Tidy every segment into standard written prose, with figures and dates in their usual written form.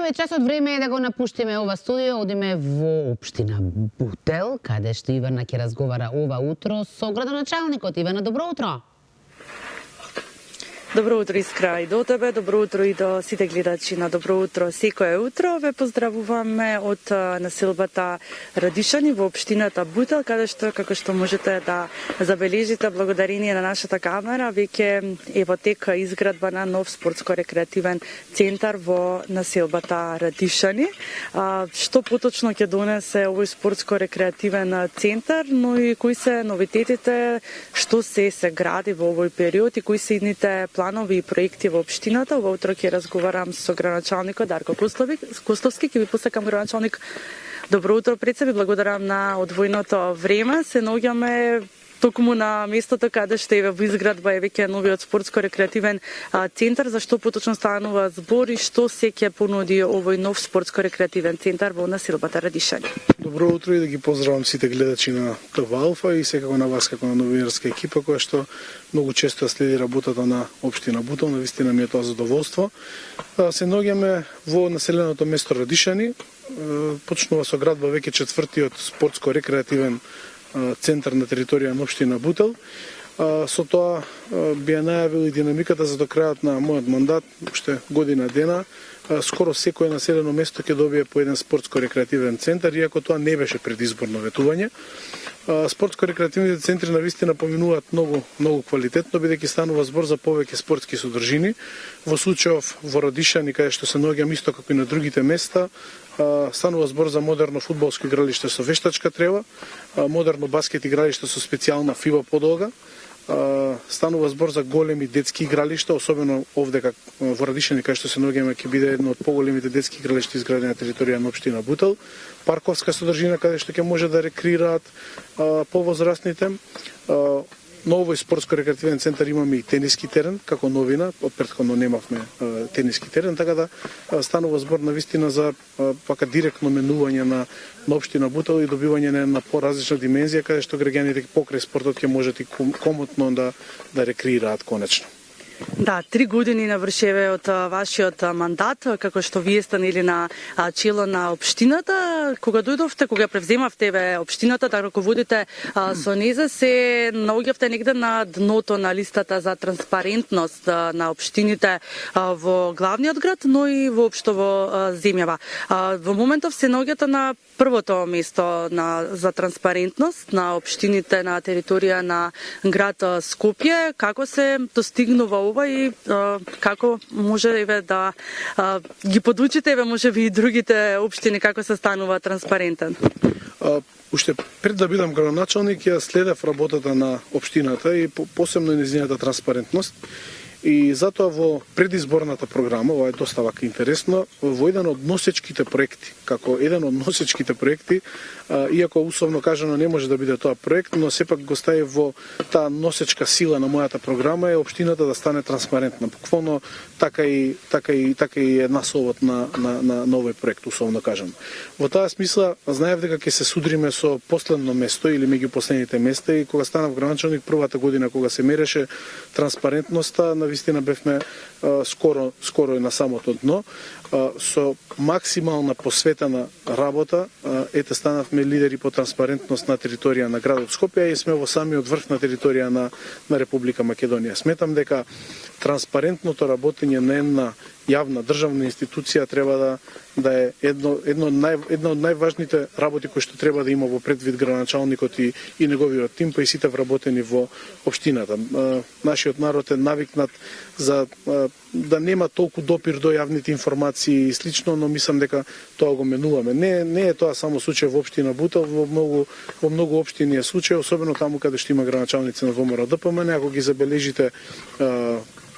Еве часот време е да го напуштиме ова студио, одиме во општина Бутел, каде што Ивана ќе разговара ова утро со градоначалникот. Ивана, добро утро. Добро утро, Искра, и до тебе, добро утро и до сите гледачи на Добро утро секое утро. Ве поздравуваме од населбата Радишани во општината Бутел, каде што, како што можете да забележите, благодарение на нашата камера, веќе е во тек изградба на нов спортско-рекреативен центар во населбата Радишани. Што поточно ќе донесе овој спортско-рекреативен центар, но и кои се новитетите, што се гради во овој период и кои се идните планови и проекти во општината. Ова утро ќе разговарам со градоначалникот Дарко Кустовски. Ќе ви посакам, градоначалник, добро утро пред себе. Благодарам на одвојното време. Се наоѓаме токму на местото каде што е во изградба е веќе новиот спортско-рекреативен центар. За што поточно станува збор и што се ќе понуди овој нов спортско-рекреативен центар во населбата Радишани? Добро утро и да ги поздравам сите гледачи на ТВ Алфа и секако на вас како на новинарска екипа која што многу често следи работата на општина Бутел. Навистина ми е тоа задоволство. Се наоѓаме во населеното место Радишани. Почнува со градба веќе четвртиот спортско-рекреативен центар на територија на општина Бутел. Со тоа би ја најавил и динамиката за до крајот на мојот мандат, уште година дена, скоро секое населено место ќе добие по еден спортско-рекреативен центар, иако тоа не беше предизборно ветување. Спортско-рекреативните центри навистина поминуваат многу квалитетно, бидејќи станува збор за повеќе спортски содржини. Во случајов во Радишани, каде што се наоѓам исто како и на другите места, станува збор за модерно фудбалско игралиште со вештачка трева, модерно баскет игралиште со специјална фиба подолга, станува збор за големи детски игралишта, особено овде во Радишани, каде што се наоѓаме, ќе биде едно од поголемите детски игралишта изградени на територија на општина Бутел, парковска содржина каде што ќе може да рекреираат повозрастните. На овој спортско-рекреативен центар имаме и тениски терен, како новина, од претходно немавме тениски терен, така да станува збор навистина за пака директно менување на општина Бутел и добивање на една поразлична димензија, каде што граѓаните покрај спортот ќе можат и комотно да рекреираат конечно. Да, 3 години навршеве од вашиот мандат, како што вие станели на чело на општината. Кога дојдовте, кога превземавте општината да раководите со нејза, се наоѓавте негде на дното на листата за транспарентност на општините во главниот град, но и воопшто во земјава. Во моментов се наоѓате на првото место за транспарентност на општините на територија на град Скопје. Како се достигнува ова и како може да ги подучите може би и другите општини како се станува транспарентен? Уште пред да бидам градоначалник, ја следев работата на општината и посебно нејзината транспарентност. И затоа во предизборната програма, ова е доста вака интересно, во еден од носечките проекти, иако условно кажано не може да биде тоа проект, но сепак го стави во таа носечка сила на мојата програма е општината да стане транспарентна. Буквално така и една совот на овој проект, условно кажано. Во таа смисла, знаев дека ќе се судриме со последно место или меѓу последните места и кога станав градоначалник првата година кога се мереше транспарентноста, навистина бевме скоро на самото дно. Со максимална посветена работа, станавме лидери по транспарентност на територија на градот Скопје и сме во самиот врв на територија на Република Македонија. Сметам дека транспарентното работење на една јавна државна институција треба да е една од најважните работи кои што треба да има во предвид градоначалникот и неговиот тим, па и сите вработени во општината. Нашиот народ е навикнат за да нема толку допир до јавните информации и слично, но мислам дека тоа го менуваме. Не е тоа само случај во општина Бутел, во многу општини е случај, особено таму каде што има градоначалници на ВМРО ДПМН, ако ги забележите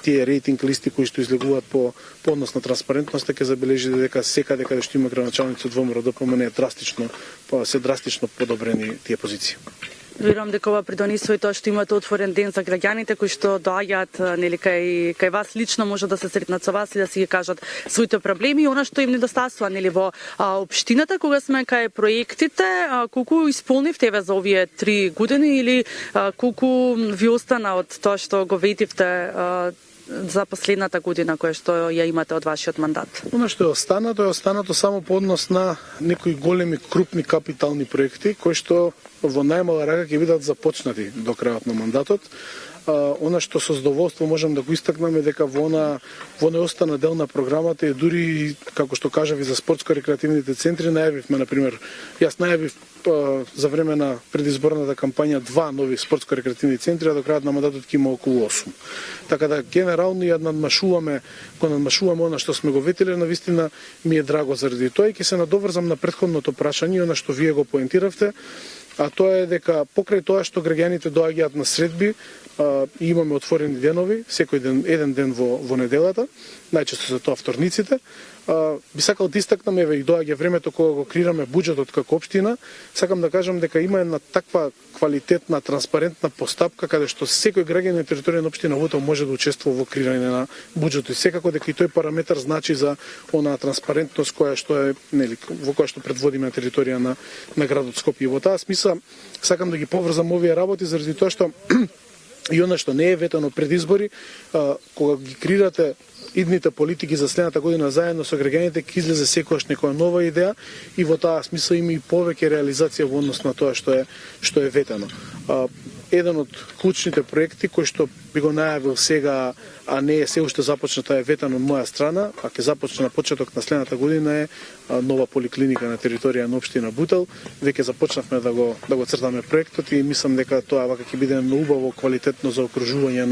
тие рейтинг листи кои што излегуваат по однос на транспарентноста, ќе забележите дека секаде каде што има градоначалници од ВМРО ДПМН се драстично подобрени тие позиции. Верувам дека ова придонесува и тоа што имате отворен ден за граѓаните кои што доаѓаат нели кај вас лично, може да се сретнат со вас и да си ги кажат своите проблеми и она што им недостасува нели во општината. Кога сме кај проектите, колку исполнивте за овие 3 години или колку ви остана од тоа што го ветивте за последната година која што ја имате од вашиот мандат? Оно што е останато само по однос на некои големи, крупни капитални проекти кои што во најмала рага ќе бидат започнати до крајот на мандатот. Она што со задоволство можам да го истакнам е дека во остана дел на програмата и дури, како што кажав, и за спортско-рекреативните центри најавивме, например, јас најавив за време на предизборната кампања 2 нови спортско-рекреативни центри, а до крајот на мандатот ќе има околу 8. Така да генерално ја надмашуваме она што сме го ветиле, навистина ми е драго заради тоа и ќе се надоврзам на претходното прашање, она што вие го поентиравте, а тоа е дека покрај тоа што граѓаните доаѓаат на средби, и имаме отворени денови, секој ден, еден ден во неделата, најчесто се тоа вторниците. Би сакал да истакнам, еве и доаѓа времето кога го креираме буџетот како општина, сакам да кажам дека има една таква квалитетна, транспарентна постапка каде што секој граѓанин на територија на општина Бутел може да учествува во креирање на буџетот. И секако дека и тој параметар значи за онаа транспарентност која што е, нели, во која што предводиме на територија на градот Скопје. Во таа смисла сакам да ги поврзам овие работи заради тоа што и она што не е ветено пред избори, кога ги креирате идните политики за следната година заедно со граѓаните, ќе излезе секогаш некоја нова идеја и во таа смисла има и повеќе реализација во однос на тоа што е ветено. Еден од клучните проекти кој што би го најавил сега, а не е се уште започната, е ветен од моја страна, а ќе започне на почеток на следната година, е нова поликлиника на територија на општина Бутел. Веќе започнавме да го цртаме проектот и мислам дека тоа вака ќе биде убаво, квалитетно заокружување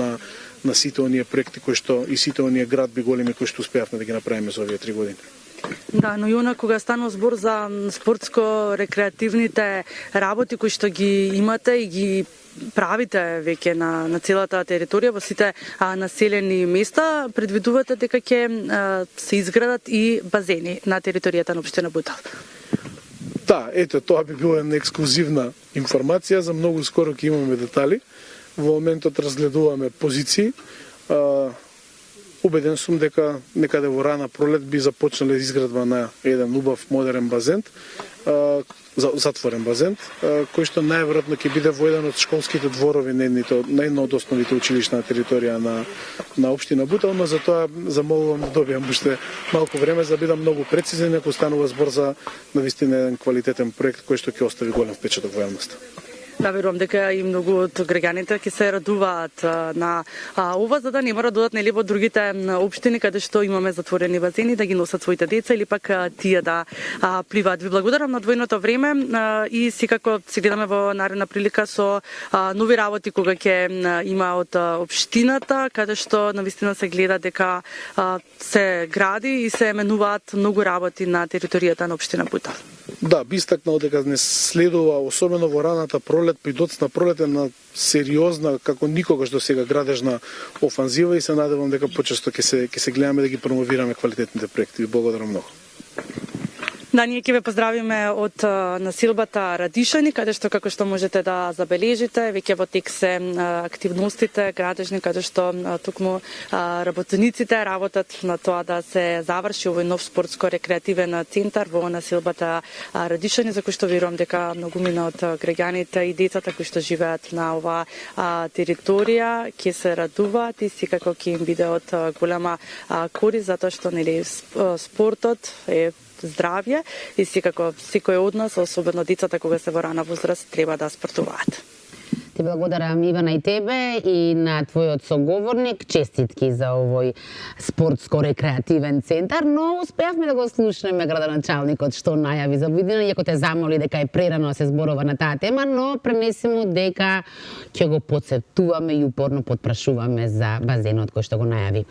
на сите оние проекти кои што и сите оние градби големи кои што успеавме да ги направиме за овие 3 години. Да, но и она кога станува збор за спортско-рекреативните работи кои што ги имате и ги правите веќе на целата територија во сите населени места, предвидувате дека ќе се изградат и базени на територијата на општина Бутел? Да, ето, тоа би била една ексклузивна информација, за многу скоро ќе имаме детали. Во моментот разгледуваме позиции. Убеден сум дека некаде во рана пролет би започнале изградба на еден убав модерен базен, затворен базен, кој што најверојатно ќе биде во еден од школските дворови на едно од основните училишта на територија на општина Бутел, но за тоа замолувам да добиам уште малку време за да бидам многу прецизен, ако станува збор за навистина еден квалитетен проект кој што ќе остави голем впечаток во јавноста. Да, верувам дека и многу од граѓаните ќе се радуваат на ова, за да не мора да додат нели во другите општини каде што имаме затворени базени да ги носат своите деца или пак тие да пливаат. Ви благодарам на двојното време и секако се гледаме во наредна прилика со нови работи кога ќе има од општината, каде што навистина се гледа дека се гради и се менуваат многу работи на територијата на општина Бутел. Да, би истакнал дека не следува, особено во раната пролет, при доцна пролет на сериозна, како никогаш до сега, градежна офанзива и се надевам дека почесто ќе се гледаме да ги промовираме квалитетните проекти. Ви благодарам многу. Да, ние ќе ве поздравиме од населбата Радишани, каде што, како што можете да забележите, веќе во тек се активностите градежни, каде што токму работениците работат на тоа да се заврши овој нов спортско-рекреативен центар во населбата Радишани, за кој што верувам дека многумина од граѓаните и децата кои што живеат на оваа територија ќе се радуваат и секако ќе им биде од голема корист, затоа што нели спортот е здравје и секако секој од нас, особено децата кога се во рана возраст, треба да спортуваат. Ти благодарам, Ивана, и тебе и на твојот соговорник. Честитки за овој спортско-рекреативен центар, но успеавме да го слушнеме градоначалникот што најави за видење, иако те замоли дека е прерано да се зборува на таа тема, но пренесемо дека ќе го потсетуваме и упорно потпрашуваме за базенот кој што го најави.